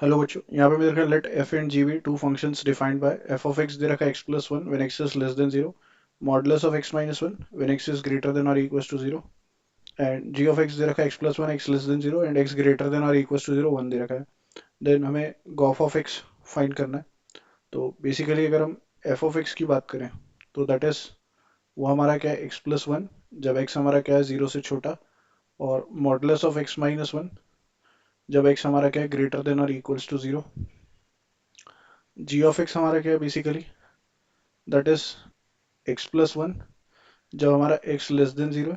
Hello बच्चों, यहाँ पे मेरे ख्याल let f and g be two functions defined by f of x दे रखा है x plus one when x is less than zero, modulus of x minus one when x is greater than और equals to zero, and g of x दे रखा है x plus one x less than zero and x greater than और equals to zero one दे रखा है। Then हमें Gauff of x find करना है। तो बेसिकली अगर हम एफ ऑफ एक्स की बात करें तो दैट इज वो हमारा क्या है एक्स प्लस वन जब एक्स हमारा क्या है जीरो से छोटा, और modulus of x minus one जब एक्स हमारा क्या है ग्रेटर देन और equals to zero. G of x हमारा क्या है basically that is x plus one जब हमारा x less than zero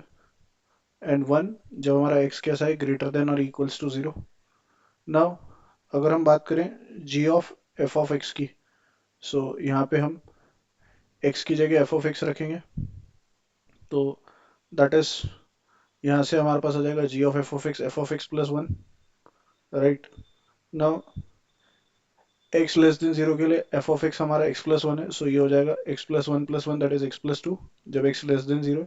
and one जब हमारा x कैसा है ग्रेटर देन और इक्वल्स टू जीरो। नाउ अगर हम बात करें g of f of x की, सो यहाँ पे हम x की जगह f ऑफ x रखेंगे। तो दैट इज यहाँ से हमारे पास आ जाएगा g of f of x plus one, right. Now x less than zero के लिए f ऑफ x हमारा x प्लस वन है, सो ये हो जाएगा x plus one that is x plus two जब x लेस देन जीरो,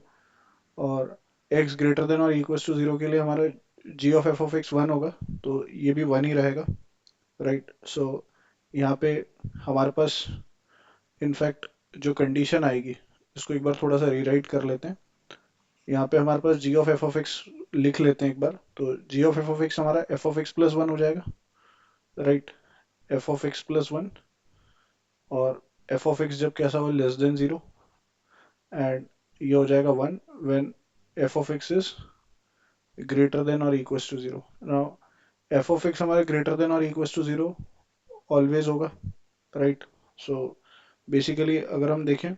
और x greater than और इक्वल्स टू जीरो के लिए हमारा g of f of x one होगा, तो ये भी वन ही रहेगा, राइट। सो यहाँ पे हमारे पास इनफैक्ट जो कंडीशन आएगी इसको एक बार थोड़ा सा रीराइट कर लेते हैं। यहाँ पे हमारे पास जी ऑफ एफ ऑफ एक्स लिख लेते हैं एक बार, तो जी ऑफ एफ ऑफ एक्स हमारा F of x plus one हो जाएगा, right. F of x plus one, और एफ ऑफ एक्स जब कैसा हो लेस देन जीरो, एंड ये हो जाएगा one when f of x is greater than और equals to zero. Now f of x हमारे ग्रेटर देन और इक्वल्स टू जीरो ऑलवेज होगा, राइट। सो बेसिकली अगर हम देखें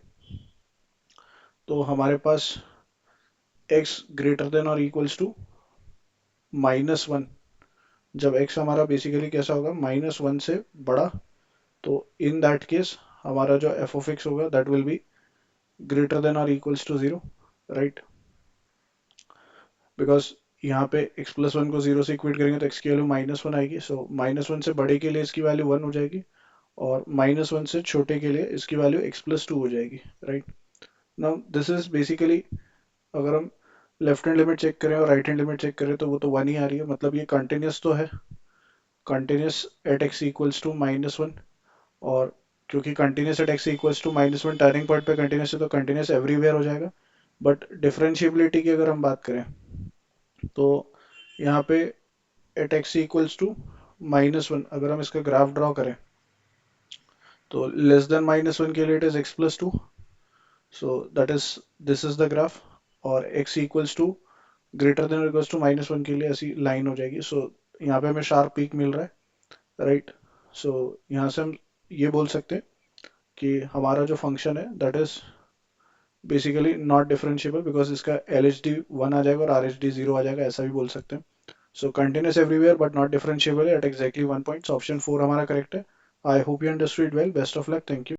तो हमारे पास x ग्रेटर देन और इक्वल्स टू माइनस वन जब x हमारा बेसिकली कैसा होगा माइनस वन से बड़ा, तो इन दैट केस हमारा जो एफ ऑफ एक्स होगा that will be greater than और equals to zero, right. Because यहाँ पे x प्लस वन को जीरो से इक्वेट करेंगे तो x की वैल्यू माइनस वन आएगी, सो माइनस वन से बड़े के लिए इसकी वैल्यू वन हो जाएगी, और माइनस वन से छोटे के लिए इसकी वैल्यू x प्लस टू हो जाएगी, right. Now this is basically अगर हम लेफ्ट हैंड लिमिट चेक करें और राइट हैंड लिमिट चेक करें तो वो तो वन ही आ रही है, मतलब ये कंटिन्यूस तो है, continuous at x equals to minus one, और क्योंकि continuous at x equals to minus one turning point पे कंटिन्यूस है तो कंटिन्यूस एवरीवेयर हो जाएगा। बट डिफरेंशिएबिलिटी की अगर हम बात करें तो यहाँ पे at x equals to minus one अगर हम इसका ग्राफ ड्रॉ करें तो लेस देन माइनस वन के लिए it is x plus two, so that is this is the graph, और x equals to greater than equals to minus one के लिए ऐसी लाइन हो जाएगी। सो यहाँ पे हमें शार्प पीक मिल रहा है, राइट। सो यहाँ से हम ये बोल सकते हैं कि हमारा जो फंक्शन है that is basically not differentiable because इसका एल एच डी वन आ जाएगा और आर एच डी जीरो आ जाएगा, ऐसा भी बोल सकते हैं। So continuous everywhere but not differentiable at exactly one point, option four हमारा करेक्ट है। I hope you understood well, best of luck, thank you.